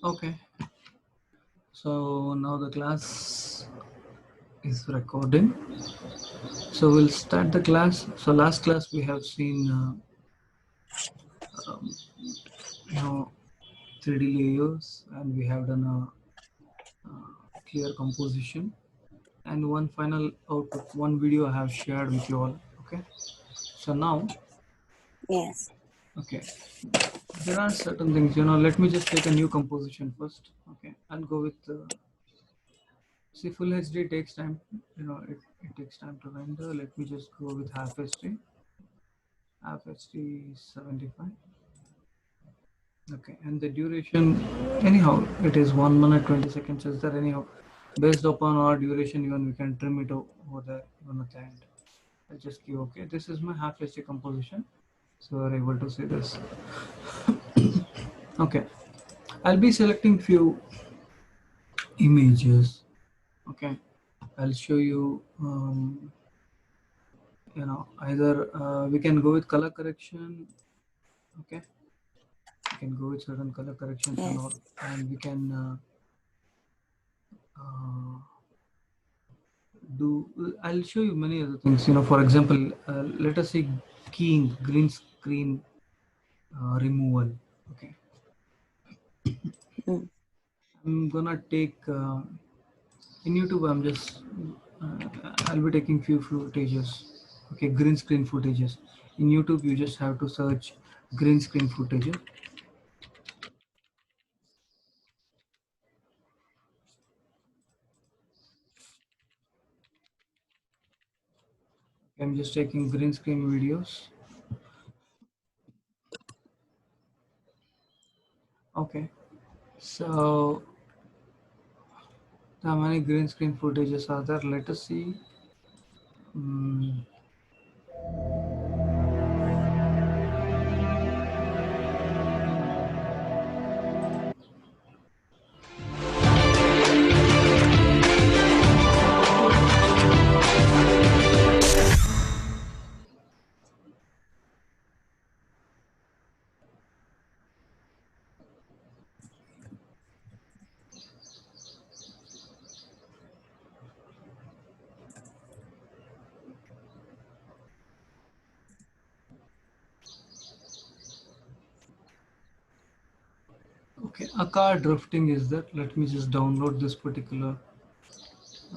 Okay, so now the class is recording. So we'll start the class. So last class we have seen, um, you know, 3D layers, and we have done a clear composition. And one final output, one video I have shared with you all. Okay. So now, Yes. okay, there are certain things. Let me just take a new composition first. Okay, I'll go with. See, full HD takes time. It takes time to render. Let me just go with half HD. Half HD 75. Okay, and the duration, anyhow, it is 1 minute 20 seconds. Is there anyhow, based upon our duration, even we can trim it over there even at the end. I'll just give okay. This is my half HD composition, so we're able to see this. Okay, I'll be selecting few images. Okay, I'll show you. Either we can go with color correction. Okay, we can go with certain color corrections and all, Yes. and we can uh, do. I'll show you many other things. For example, let us say keying, green screen removal. Okay, Mm. I'm gonna take in YouTube. I'll be taking few footages. Okay, green screen footages. In YouTube, you just have to search green screen footages. I'm just taking green screen videos. Okay, so how many green screen footages are there? Let us see. Mm, okay, a car drifting is that. Let me just download this particular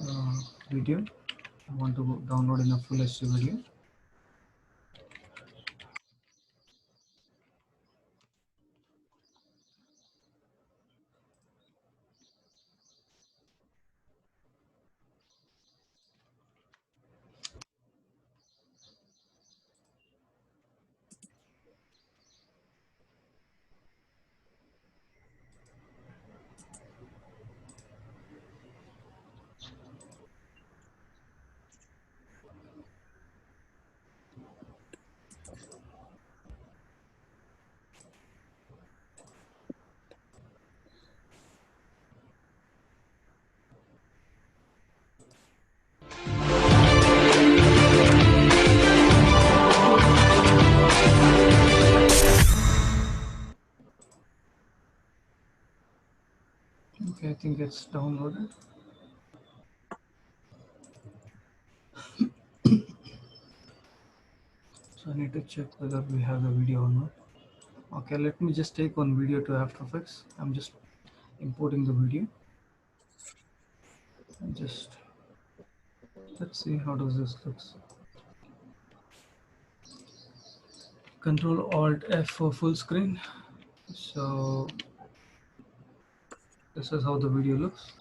uh, video. I want to download in a full HD video. Okay, I think it's downloaded. So I need to check whether we have the video or not. Okay, let me just take one video to After Effects. I'm just importing the video. And just let's see how does this looks. Control Alt F for full screen. So this is how the video looks.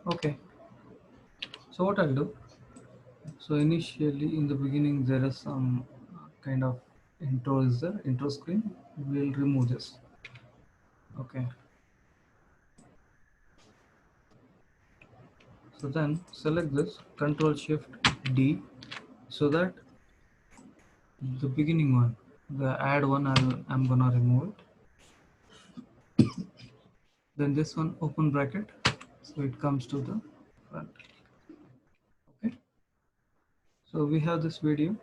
Okay, so what I'll do, so initially in the beginning there is some kind of intro is there, intro screen. We'll remove this. Okay, so then select this, Control Shift D, so that the beginning one, the add one, I'm gonna remove it. Then this one, open bracket, so it comes to the front. Okay, so we have this video.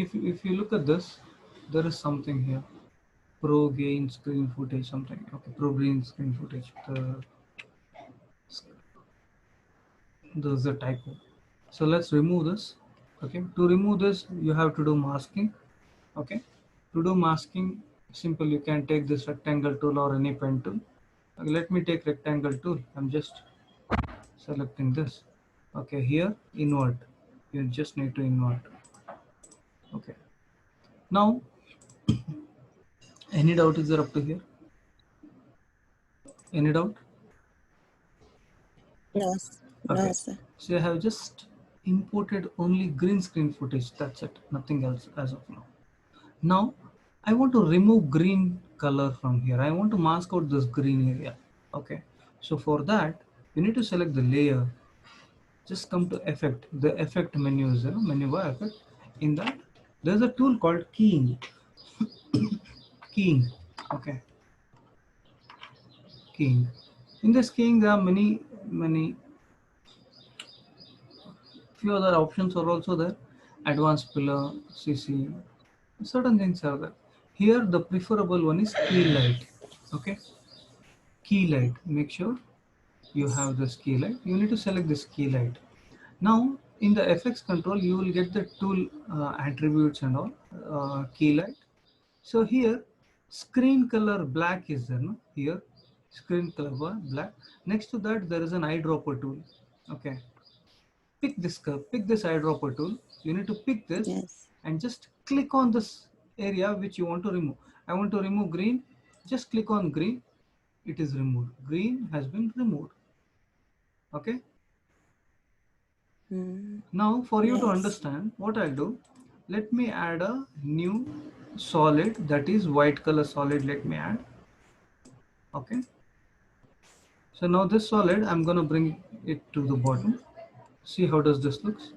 if you look at this, there is something here. Pro gain screen footage something. Okay, pro gain screen footage. There's a typo. So let's remove this. Okay, to remove this, you have to do masking. Okay, to do masking, simple. You can take this rectangle tool or any pen tool. Okay, let me take rectangle tool. I'm just selecting this. Okay, here invert. You just need to invert. Okay. Now, any doubt is there up to here? Any doubt? No, no, Okay. sir. So I have just imported only green screen footage. That's it. Nothing else as of now. Now, I want to remove green color from here. I want to mask out this green area. Okay. So for that, you need to select the layer. Just come to effect. The effect menu is there. Menu bar effect. In that, there's a tool called keying. Keying. Okay. Keying. In this keying, there are many few other options are also there. Advanced pillar, CC, certain things are there. Here the preferable one is key light. Okay, key light. Make sure you have this key light. You need to select this key light. Now in the FX control, you will get the tool attributes and all key light. So here screen color black is there. No? Here screen color black. Next to that there is an eyedropper tool. Okay, pick this curve, pick this eyedropper tool. You need to pick this Yes. and just click on this area which you want to remove. I want to remove green. Just click on green. It is removed. Green has been removed. Okay. Mm, Now for you to yes. understand what I'll do, let me add a new solid, that is white color solid. Let me add. Okay. So now this solid, I'm going to bring it to the bottom. See how does this looks.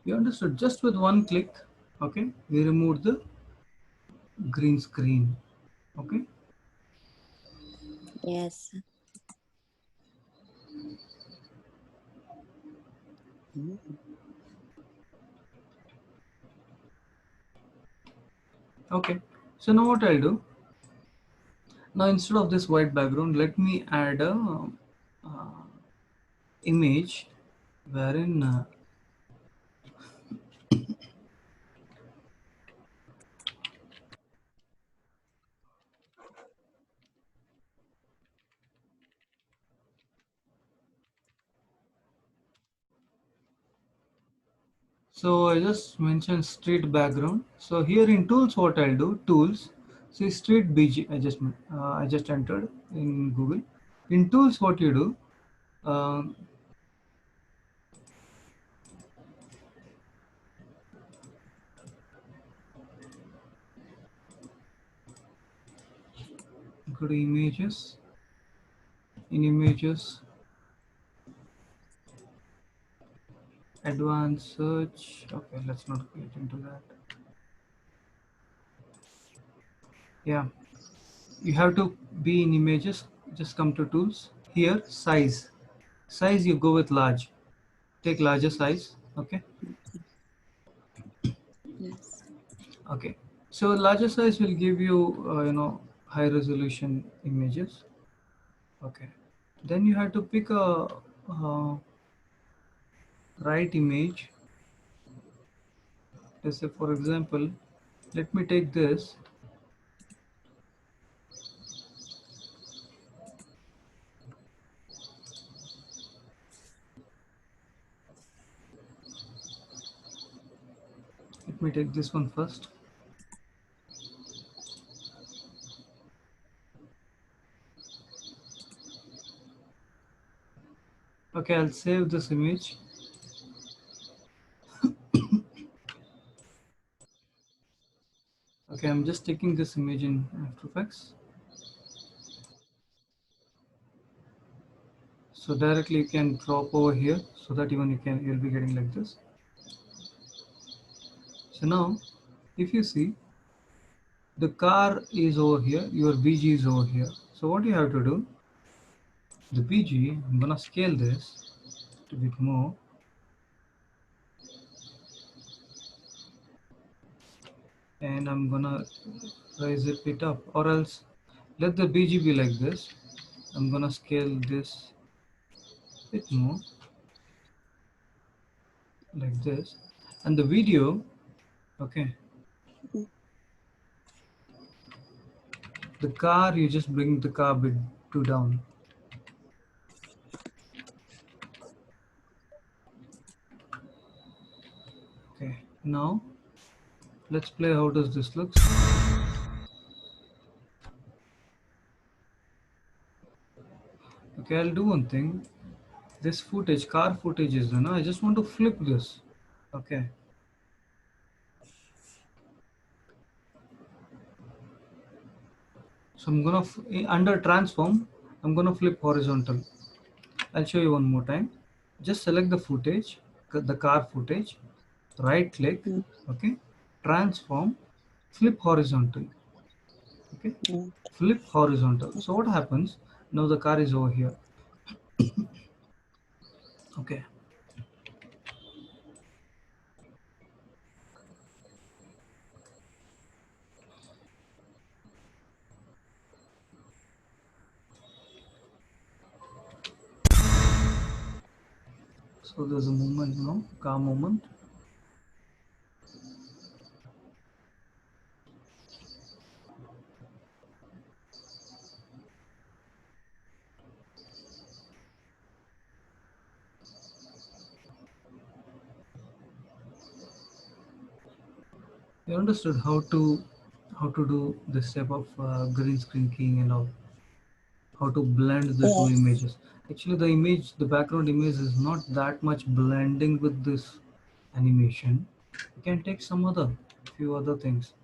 You understood? Just with one click, okay, we removed the green screen. Okay. Yes. Mm, Okay. So now what I'll do, now instead of this white background, let me add a uh, image wherein so I just mentioned street background. So here in tools, what I'll do, tools, see street BG, I just entered in Google. In tools, what you do, um, go to images, in images, advanced search. Okay, let's not get into that. Yeah, you have to be in images. Just come to tools. Here, size, you go with large. Take larger size. Okay. yes. Okay. So larger size will give you high resolution images. Okay. Then you have to pick a right image. Let's say for example, let me take this. Let me take this one first. Okay, I'll save this image. Okay, I'm just taking this image in After Effects. So directly you can drop over here so that even you'll be getting like this. So now if you see, the car is over here, your BG is over here. So what you have to do, the BG, I'm gonna scale this a bit more. And I'm gonna raise it bit up, or else let the BG be like this. I'm gonna scale this bit more, like this. And the video, okay, the car, you just bring the car bit to down. Okay, now let's play how does this looks. Okay, I'll do one thing. This footage, car footage is done. I just want to flip this. Okay. So I'm gonna under transform, I'm gonna flip horizontal. I'll show you one more time. Just select the footage, the car footage, right click, Mm. okay, transform, flip horizontal, okay, Mm. flip horizontal. So what happens? Now the car is over here. Okay. So there's a movement, car movement. You understood how to do this type of green screen keying and all, how to blend the two Yes. images. Actually, the background image is not that much blending with this animation. You can take some other few other things.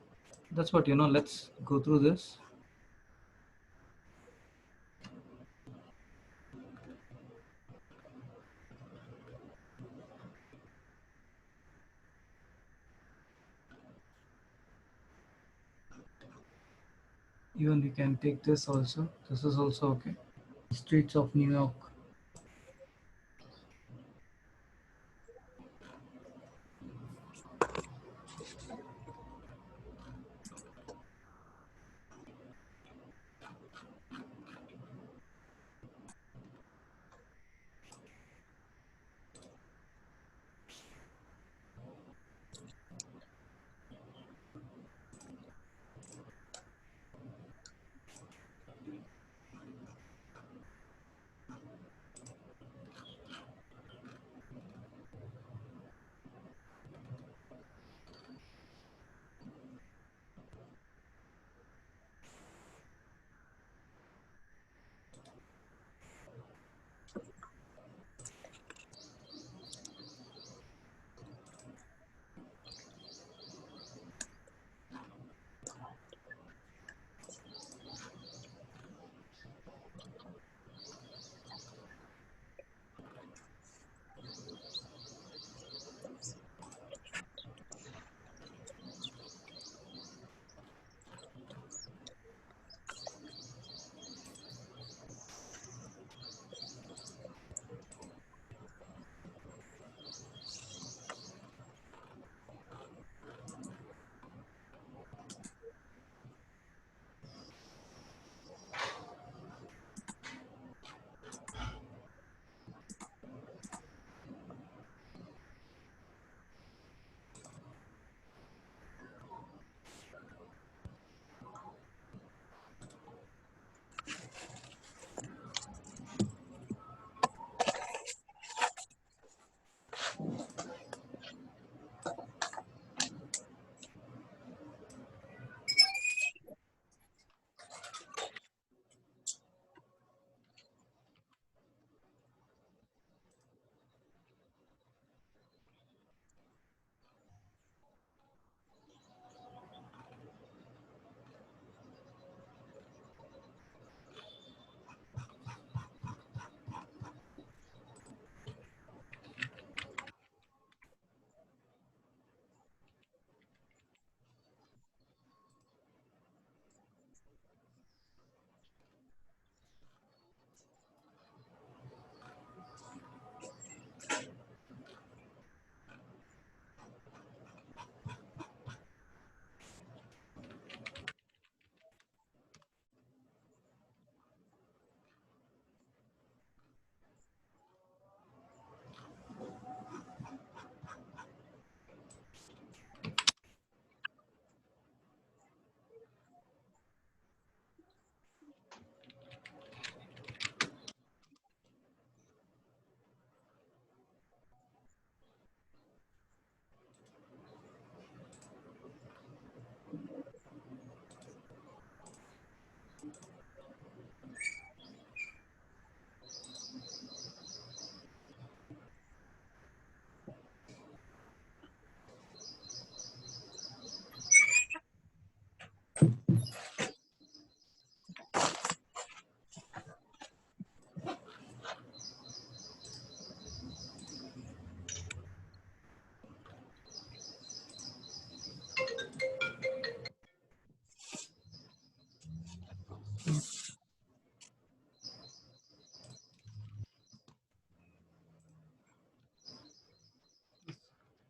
That's what let's go through this. Even we can take this also. This is also okay. Streets of New York.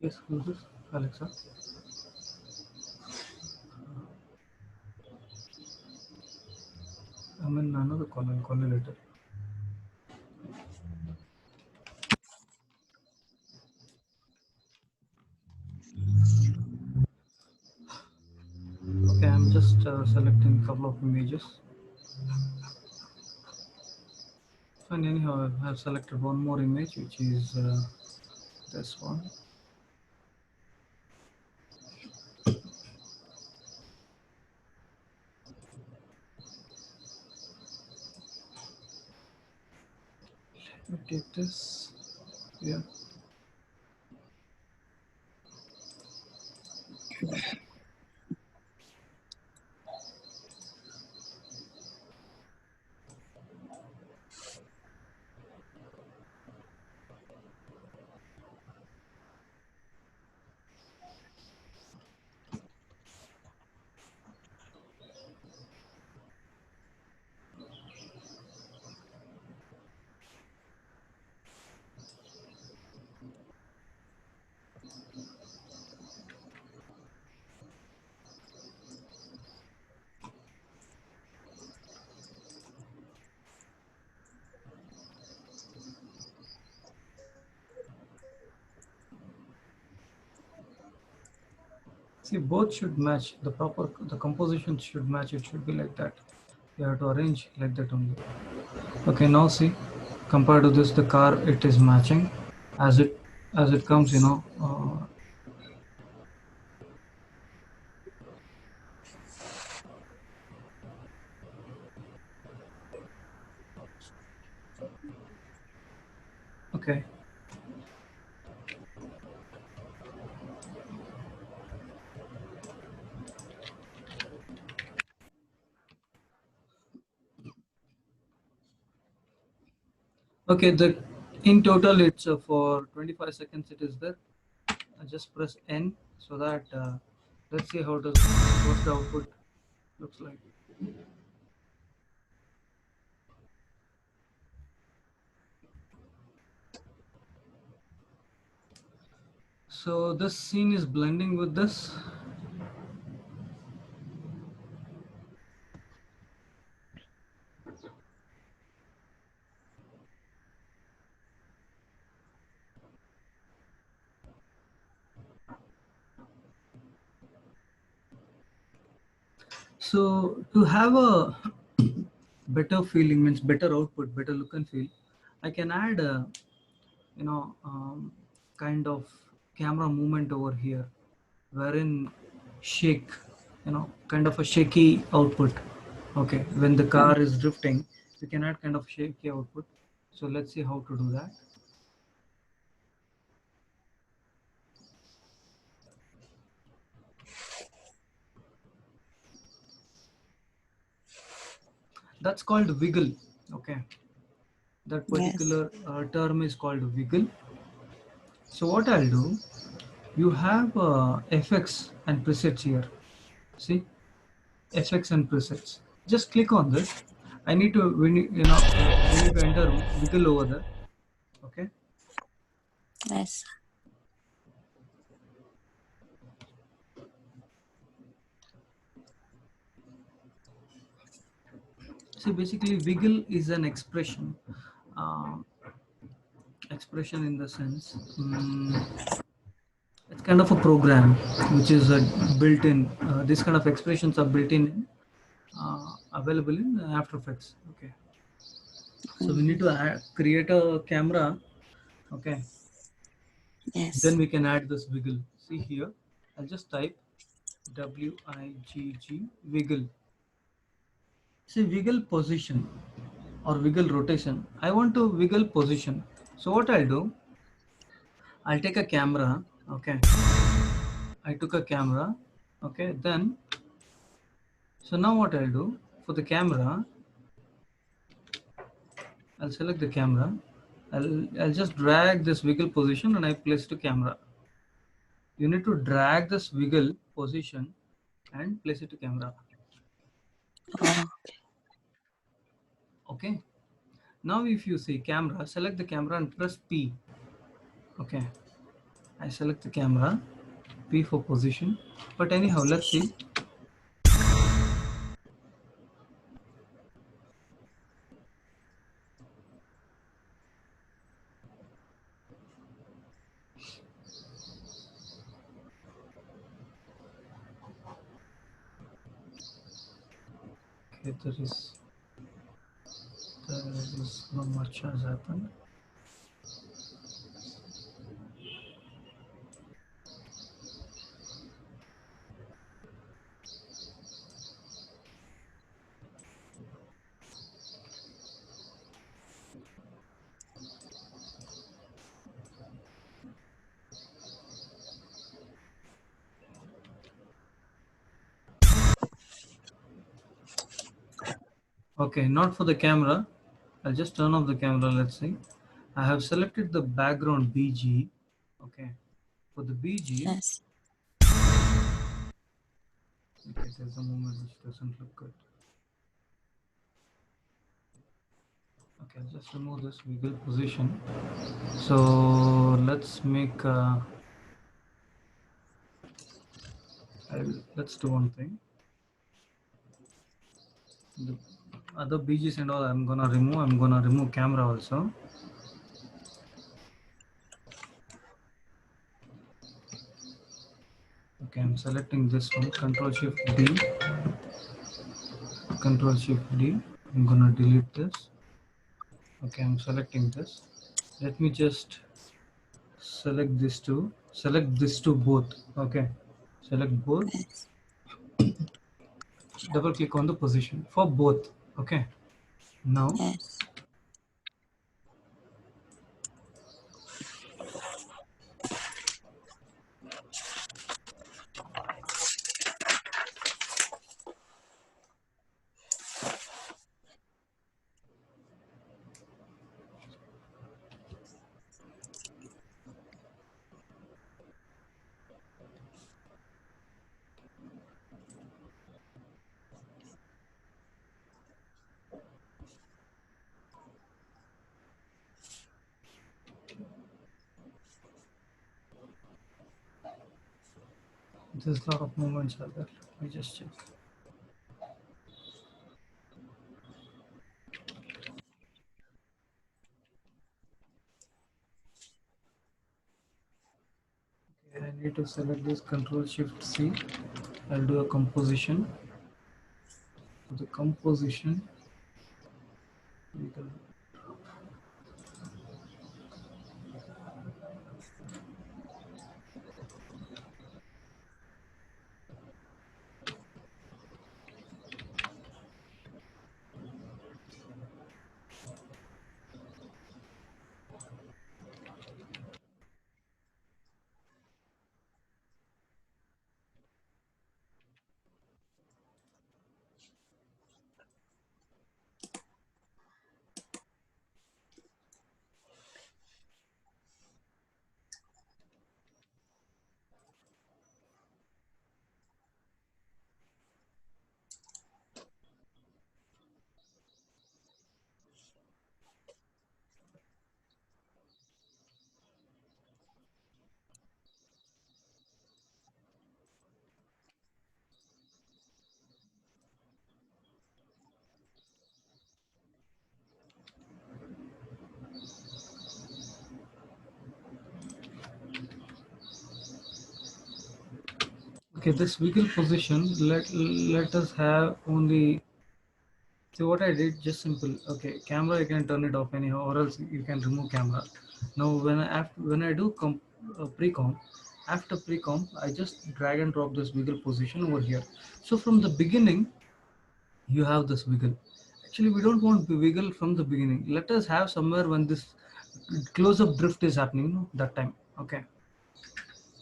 Yes, who's this? Alexa. I'm in another call. I'll call you later. Okay, I'm just selecting a couple of images. And anyhow, I have selected one more image, which is this one. Let me take this. Yeah. See, both should match. The composition should match. It should be like that. You have to arrange like that only. Okay, now see, compared to this, the car, it is matching as it comes, okay. Okay, the in total it's for 25 seconds it is there. I just press N so that let's see how does what the output looks like. So this scene is blending with this. So to have a better feeling means better output, better look and feel, I can add a you know kind of camera movement over here, wherein shake, kind of a shaky output. Okay, when the car is drifting, you can add kind of shaky output. So let's see how to do that. That's called wiggle. Okay, that Yes. particular term is called wiggle. So what I'll do, you have effects and presets here. See, effects and presets. Just click on this. I need to we need to enter wiggle over there. Okay. Yes. See, basically, wiggle is an expression. Uh, expression in the sense, it's kind of a program which is built-in. These kind of expressions are built-in, available in After Effects. Okay. So we need to create a camera. Okay. Yes. Then we can add this wiggle. See here, I'll just type WIGG wiggle. See, wiggle position or wiggle rotation. I want to wiggle position. So what I'll do, I'll take a camera. Okay. I took a camera. Okay. Then, so now what I'll do for the camera, I'll select the camera. I'll just drag this wiggle position and I place to camera. You need to drag this wiggle position and place it to camera. Oh, Okay. Now if you see camera, select the camera and press P. Okay. I select the camera, P for position. But anyhow, let's see. Okay, there is not much has happened. Okay, not for the camera. I'll just turn off the camera. Let's see. I have selected the background BG. Okay, for the BG, Yes. okay, there's a moment which doesn't look good. Okay, I'll just remove this wiggle position. So let's make. Let's do one thing. The other BGs and all I'm gonna remove. I'm gonna remove camera also. Okay, I'm selecting this one. Control Shift D. Control Shift D. I'm gonna delete this. Okay, I'm selecting this. Let me just select this two. Select this two both. Okay. Select both. Yes. Double click on the position for both. Okay. Now Yes. there's a lot of movements are there. Let me just check. Okay, I need to select this. Control Shift C. I'll do a composition. For the composition, we can. Okay, this wiggle position. Let us have only. See what I did, just simple. Okay, camera you can turn it off anyhow, or else you can remove camera. Now when I do pre-comp, after pre-comp, I just drag and drop this wiggle position over here. So from the beginning, you have this wiggle. Actually, we don't want the wiggle from the beginning. Let us have somewhere when this close-up drift is happening, that time. Okay.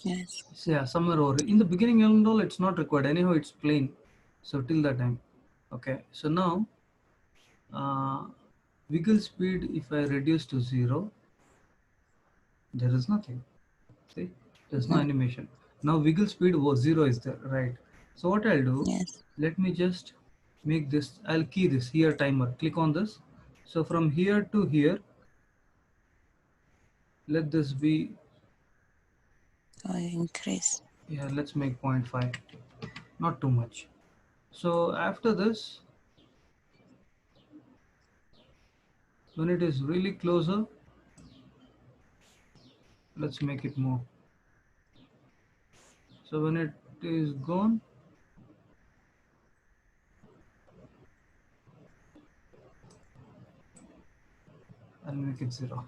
Yes. So yeah, somewhere over in the beginning and all, it's not required. Anyhow, it's plain. So till that time. Okay. So now uh, wiggle speed, if I reduce to 0, there is nothing. See, there's no Mm. animation. Now wiggle speed was 0 is there, right? So what I'll do, Yes. let me just make this, I'll key this here timer. Click on this. So from here to here, let this be or increase. Yeah, let's make 0.5, not too much. So after this, when it is really closer, let's make it more. So when it is gone, I'll make it 0.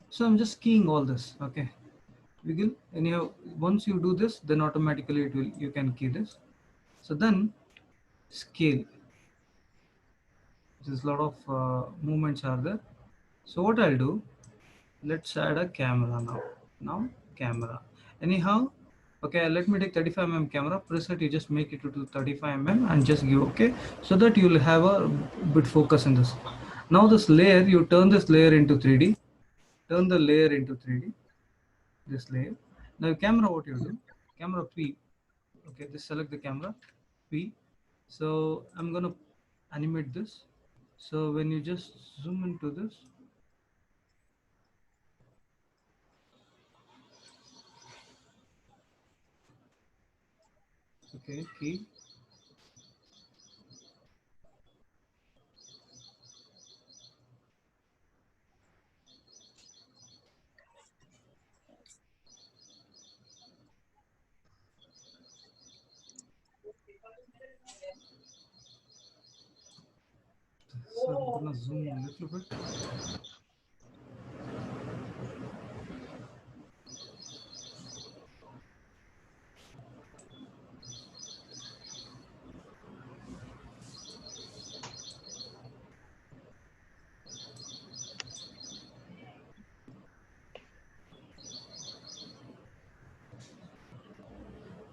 So I'm just keying all this, okay? Wiggle. Anyhow, once you do this, then automatically it will, you can key this. So then scale. There's a lot of movements are there. So what I'll do, let's add a camera now. Now camera. Anyhow, okay, let me take 35mm camera. Preset, you just make it to 35mm and just give okay, so that you'll have a bit focus in this. Now this layer, you turn this layer into 3D. Turn the layer into 3D. This layer. Now camera, what you do? Camera P. Okay, just select the camera P. So I'm gonna animate this. So when you just zoom into this, okay, key. So I'm gonna zoom a little bit.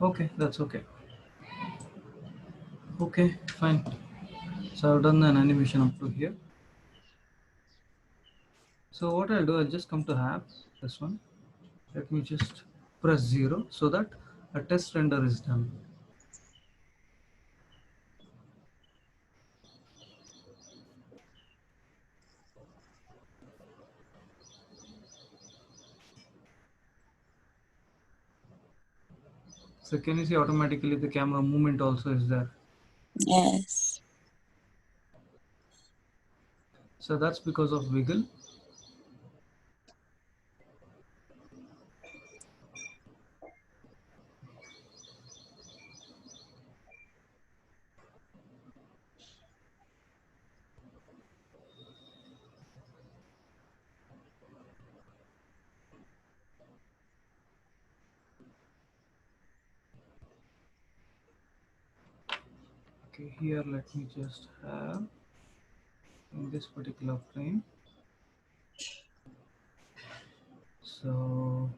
Okay, that's okay. Okay, fine. So I've done an animation up to here. So what I'll do, I'll just come to app, this one. Let me just press 0 so that a test render is done. So can you see automatically the camera movement also is there? Yes. So that's because of wiggle. Okay, here let me just have in this particular frame. So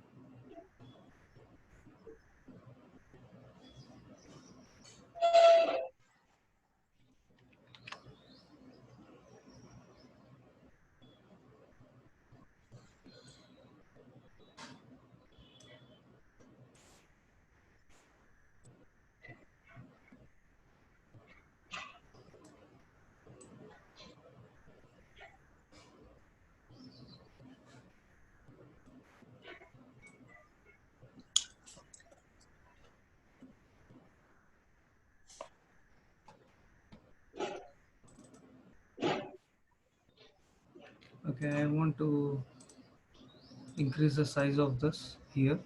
okay, I want to increase the size of this here.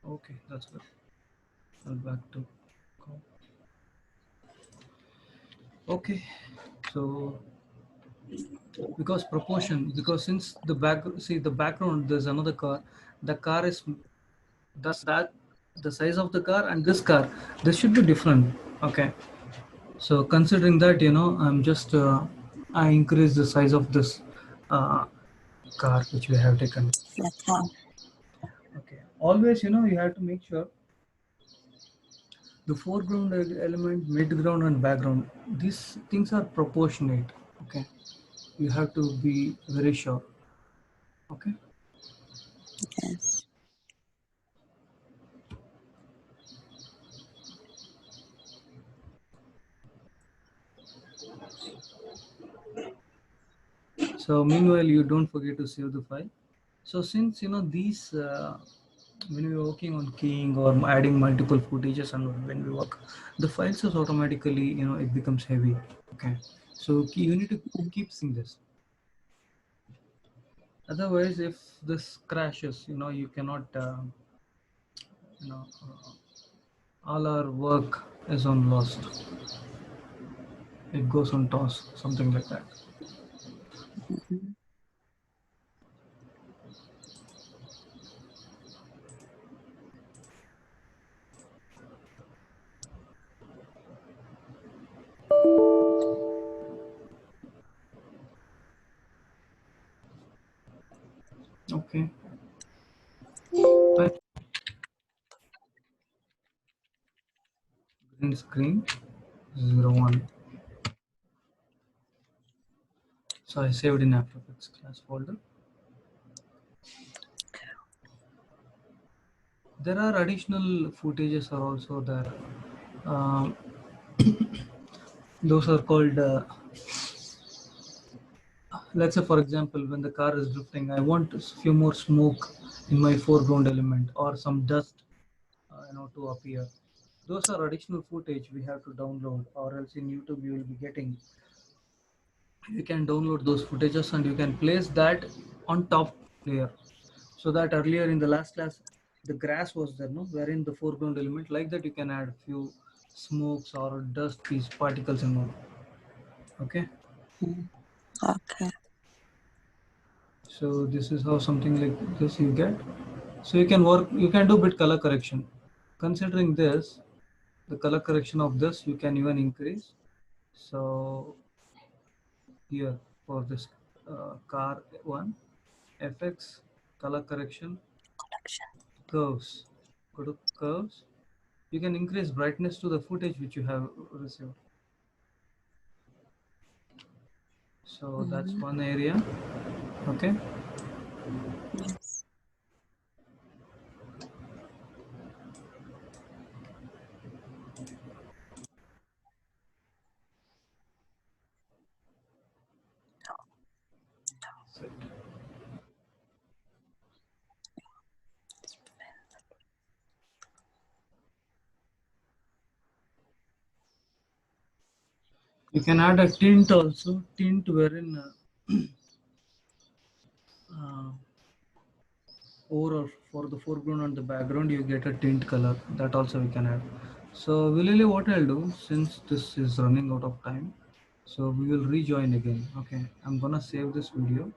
Okay, that's good. I'll back to okay. So because proportion, because since the back, see the background, there's another car. The car is that the size of the car and this car, this should be different. Okay. So considering that, I'm just I increase the size of this uh, car which we have taken. The car. Okay. Always, you have to make sure the foreground element, midground, and background. These things are proportionate. Okay. You have to be very sure. Okay. Yes. So meanwhile, you don't forget to save the file. So since these, when we are working on keying or adding multiple footages, and when we work, the files is automatically it becomes heavy. Okay. So you need to keep seeing this. Otherwise, if this crashes, you cannot, all our work is on lost. It goes on toss, something like that. Mhm. Okay. Fine. Green screen 01. So I saved in After Effects class folder. There are additional footages are also there. Um, those are called, let's say for example, when the car is drifting, I want a few more smoke in my foreground element or some dust, to appear. Those are additional footage we have to download, or else in YouTube you will be getting. You can download those footages and you can place that on top layer. So that earlier in the last class, the grass was there, no, wherein the foreground element, like that you can add few smokes or dust piece particles and all. Okay. Mm. Okay. So this is how something like this you get. So you can do bit color correction. Considering this, the color correction of this, you can even increase. So here for this car one, FX, color correction, Collection. curves. Go to curves. You can increase brightness to the footage which you have received. So that's Mhm. one area. Okay. Yes. So you can add a tint also. Tint wherein uh, over for the foreground and the background you get a tint color, that also we can add. So really what I'll do, since this is running out of time, so we will rejoin again. Okay, I'm gonna save this video.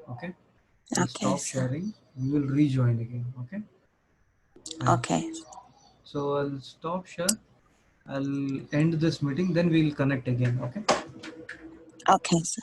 Okay, I'll Okay, stop sir. sharing, we will rejoin again. Okay, fine. Okay. So I'll stop share, I'll end this meeting, then we'll connect again. Okay. Okay, sir.